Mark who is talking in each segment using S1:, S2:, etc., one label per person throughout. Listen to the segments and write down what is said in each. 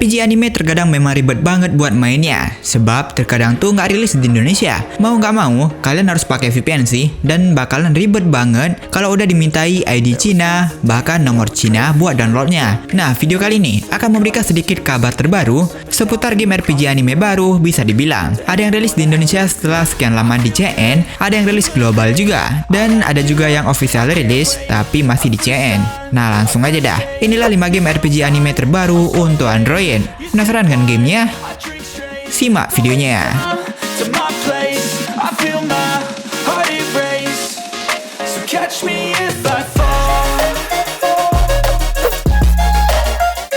S1: RPG anime terkadang memang ribet banget buat mainnya, sebab terkadang tuh nggak rilis di Indonesia. Mau nggak mau, kalian harus pakai VPN sih, dan bakalan ribet banget kalau udah dimintai ID Cina, bahkan nomor Cina buat downloadnya. Nah, video kali ini akan memberikan sedikit kabar terbaru seputar game RPG anime baru. Bisa dibilang ada yang rilis di Indonesia setelah sekian lama di CN, ada yang rilis global juga, dan ada juga yang official rilis tapi masih di CN. Nah, langsung aja dah. Inilah 5 game RPG anime terbaru untuk Android. Penasaran kan gamenya? Simak videonya.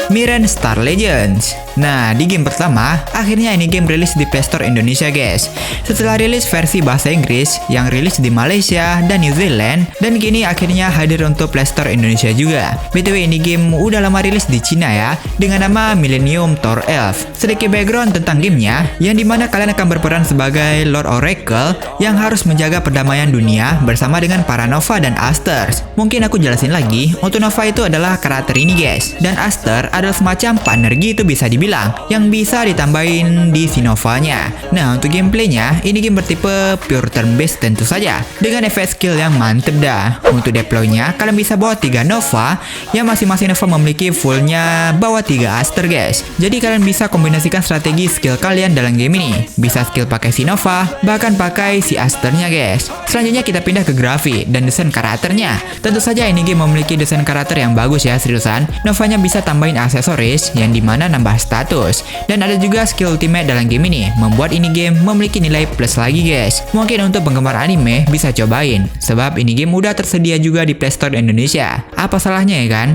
S1: Miren Star Legends. Nah, di game pertama, akhirnya ini game rilis di Play Store Indonesia, guys. Setelah rilis versi bahasa Inggris yang rilis di Malaysia dan New Zealand, dan kini akhirnya hadir untuk Play Store Indonesia juga. BTW, ini game udah lama rilis di Cina ya, dengan nama Millennium Tower Elf. Sedikit background tentang gamenya, yang dimana kalian akan berperan sebagai Lord Oracle yang harus menjaga perdamaian dunia bersama dengan para Nova dan Asters. Mungkin aku jelasin lagi, untuk Nova itu adalah karakter ini, guys, dan Aster adalah semacam partner gitu bisa dibilang, yang bisa ditambahin di si Novanya. Nah, untuk gameplaynya, ini game bertipe pure turn based tentu saja, dengan efek skill yang mantep dah. Untuk deploynya, kalian bisa bawa 3 Nova, yang masing-masing Nova memiliki fullnya bawa 3 Aster, guys. Jadi kalian bisa kombinasikan strategi skill kalian dalam game ini. Bisa skill pakai si Nova, bahkan pakai si Asternya, guys. Selanjutnya kita pindah ke grafik dan desain karakternya. Tentu saja ini game memiliki desain karakter yang bagus ya, seriusan. Novanya bisa tambahin aksesoris yang dimana nambah status, dan ada juga skill ultimate dalam game ini, membuat ini game memiliki nilai plus lagi, guys. Mungkin untuk penggemar anime bisa cobain, sebab ini game udah tersedia juga di Play Store Indonesia. Apa salahnya ya kan?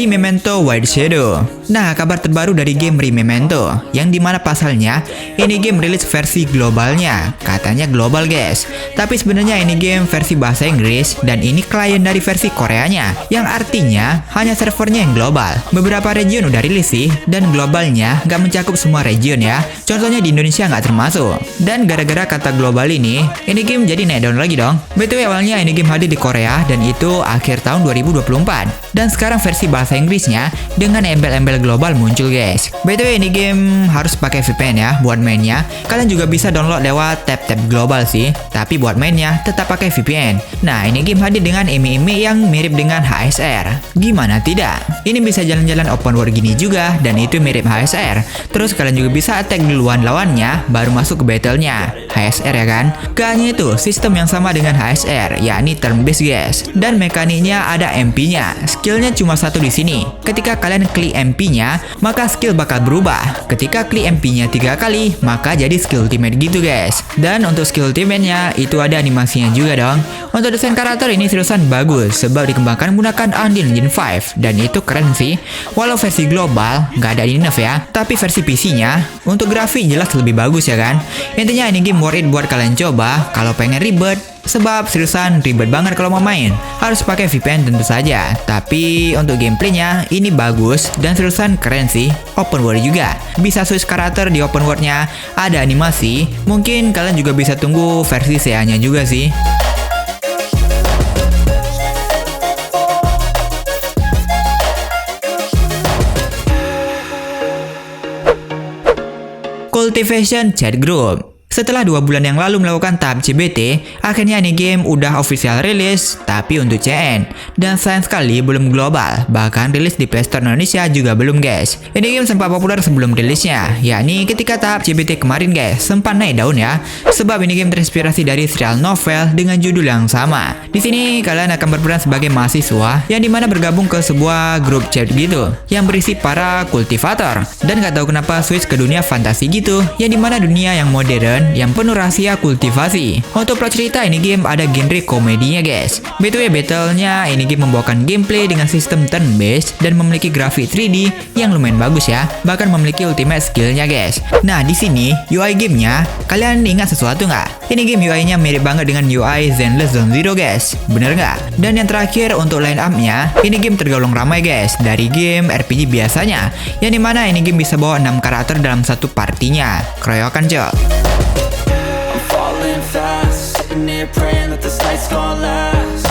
S1: Memento White Shadow. Nah, kabar terbaru dari game Memento, yang dimana pasalnya ini game rilis versi globalnya. Katanya global, guys, tapi sebenarnya ini game versi bahasa Inggris, dan ini klien dari versi Koreanya, yang artinya hanya servernya yang global. Beberapa region udah rilis sih, dan globalnya nggak mencakup semua region ya. Contohnya di Indonesia nggak termasuk. Dan gara-gara kata global ini game jadi naik down lagi dong. BTW, awalnya ini game hadir di Korea, dan itu akhir tahun 2024. Dan sekarang versi bahasa Inggrisnya dengan embel-embel global muncul, guys. BTW, ini game harus pakai VPN ya buat mainnya. Kalian juga bisa download lewat tab-tab global sih, tapi buat mainnya tetap pakai VPN. Nah, ini game hadir dengan image-image yang mirip dengan HSR. Gimana tidak? Ini bisa jalan-jalan open world gini juga, dan itu mirip HSR. Terus kalian juga bisa attack duluan lawannya, baru masuk ke battle-nya. HSR ya kan? Gak hanya itu, sistem yang sama dengan HSR, yakni turn based, guys. Dan mekaniknya ada MP-nya. Skillnya cuma satu di sini. Ketika kalian klik MP-nya, maka skill bakal berubah. Ketika klik MP-nya 3 kali, maka jadi skill ultimate gitu, guys. Dan untuk skill ultimate-nya itu ada animasinya juga dong. Untuk desain karakter ini seriusan bagus, sebab dikembangkan menggunakan Unreal Engine 5, dan itu keren sih. Walau versi global nggak ada di nerf ya, tapi versi PC-nya untuk grafik jelas lebih bagus ya kan. Intinya ini game worth it buat kalian coba kalau pengen ribet. Sebab seriusan ribet banget kalau mau main. Harus pakai VPN tentu saja. Tapi untuk gameplaynya ini bagus dan seriusan keren sih. Open world juga. Bisa switch karakter di open worldnya. Ada animasi. Mungkin kalian juga bisa tunggu versi CA-nya juga sih. Cultivation Chat Group. Setelah 2 bulan yang lalu melakukan tahap CBT, akhirnya ini game udah official rilis, tapi untuk CN. Dan sayang sekali belum global, bahkan rilis di Play Store Indonesia juga belum, guys. Ini game sempat populer sebelum rilisnya, yakni ketika tahap CBT kemarin, guys, sempat naik daun ya. Sebab ini game terinspirasi dari serial novel dengan judul yang sama. Di sini kalian akan berperan sebagai mahasiswa yang dimana bergabung ke sebuah grup chat gitu, yang berisi para kultivator. Dan gak tahu kenapa switch ke dunia fantasi gitu, yang dimana dunia yang modern yang penuh rahasia kultivasi. Untuk plot cerita ini game ada genre komedinya, guys. BTW, battle-nya ini game membawakan gameplay dengan sistem turn based dan memiliki grafik 3D yang lumayan bagus ya. Bahkan memiliki ultimate skill-nya, guys. Nah, di sini UI gamenya, kalian ingat sesuatu nggak? Ini game UI-nya mirip banget dengan UI Zenless Zone Zero, guys. Bener nggak? Dan yang terakhir untuk line up-nya, ini game tergolong ramai, guys, dari game RPG biasanya. Yang dimana ini game bisa bawa 6 karakter dalam satu partinya. Keroyokan, cok.
S2: you're praying that this night's gonna last.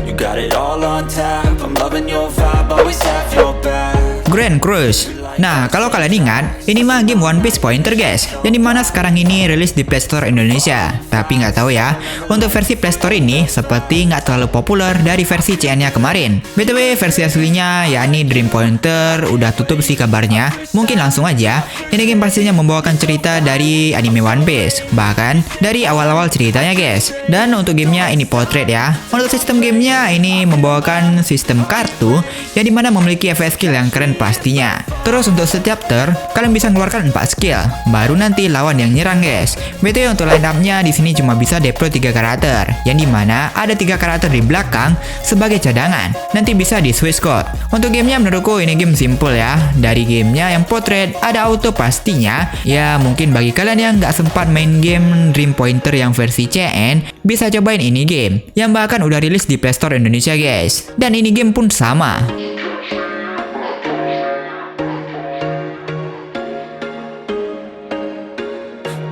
S2: You got it all on tap, I'm loving your vibe, always have your back.
S1: Grand Cruise. Nah, kalau kalian ingat, ini mah game One Piece Pointer guys, yang dimana sekarang ini rilis di Play Store Indonesia. Tapi nggak tahu ya, untuk versi Play Store ini seperti nggak terlalu populer dari versi CN-nya kemarin. BTW versi aslinya yakni Dream Pointer udah tutup sih kabarnya. Mungkin langsung aja, ini game pastinya membawakan cerita dari anime One Piece, bahkan dari awal-awal ceritanya guys. Dan untuk gamenya ini portrait ya. Untuk sistem gamenya ini membawakan sistem kartu yang dimana memiliki efek skill yang keren pastinya. Terus untuk setiap turn, kalian bisa mengeluarkan 4 skill, baru nanti lawan yang nyerang guys. BTW untuk line up-nya di sini cuma bisa deploy 3 karakter, yang dimana ada 3 karakter di belakang sebagai cadangan. Nanti bisa di switch code. Untuk gamenya menurutku ini game simple ya. Dari gamenya yang portrait ada auto pastinya. Ya mungkin bagi kalian yang nggak sempat main game Dream Pointer yang versi CN, bisa cobain ini game, yang bahkan udah rilis di Play Store Indonesia guys. Dan ini game pun sama.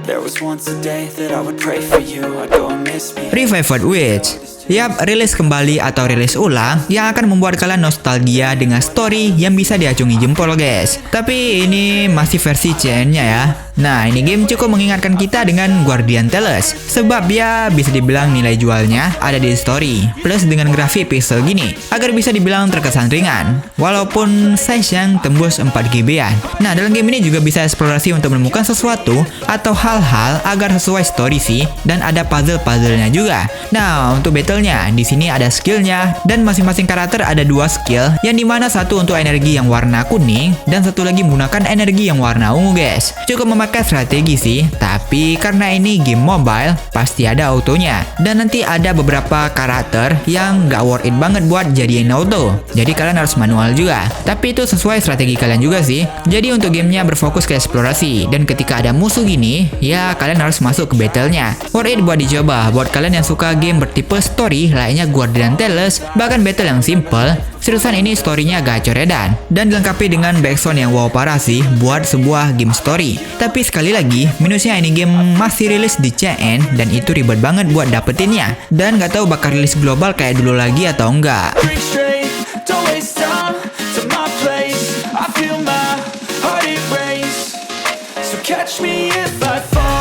S2: There was once a day that I would pray for you, I'd go and miss me.
S1: Revived Witch. Yap, rilis kembali atau rilis ulang yang akan membuat kalian nostalgia dengan story yang bisa diacungi jempol guys. Tapi ini masih versi CN-nya ya. Nah, ini game cukup mengingatkan kita dengan Guardian Tales, sebab ya bisa dibilang nilai jualnya ada di story, plus dengan grafik pixel gini, agar bisa dibilang terkesan ringan, walaupun size yang tembus 4 GB-an. Nah, dalam game ini juga bisa eksplorasi untuk menemukan sesuatu atau hal-hal agar sesuai story sih, dan ada puzzle-puzzlenya juga. Nah, untuk battle-nya, di sini ada skill-nya, dan masing-masing karakter ada 2 skill, yang dimana satu untuk energi yang warna kuning, dan satu lagi menggunakan energi yang warna ungu guys. Cukup memakai strategi sih, tapi karena ini game mobile, pasti ada autonya. Dan nanti ada beberapa karakter yang nggak worth it banget buat jadiin auto, jadi kalian harus manual juga. Tapi itu sesuai strategi kalian juga sih. Jadi untuk gamenya berfokus ke eksplorasi, dan ketika ada musuh gini, ya kalian harus masuk ke battle-nya. Worth it buat dicoba, buat kalian yang suka game bertipe story layaknya Guardian Tales, bahkan battle yang simple. Seriusan ini storynya agak coredan, dan dilengkapi dengan backsound yang wow parah sih buat sebuah game story. Tapi sekali lagi, minusnya ini game masih rilis di CN, dan itu ribet banget buat dapetinnya. Dan gak tahu bakal rilis global kayak dulu lagi atau enggak.
S2: Catch me if I fall.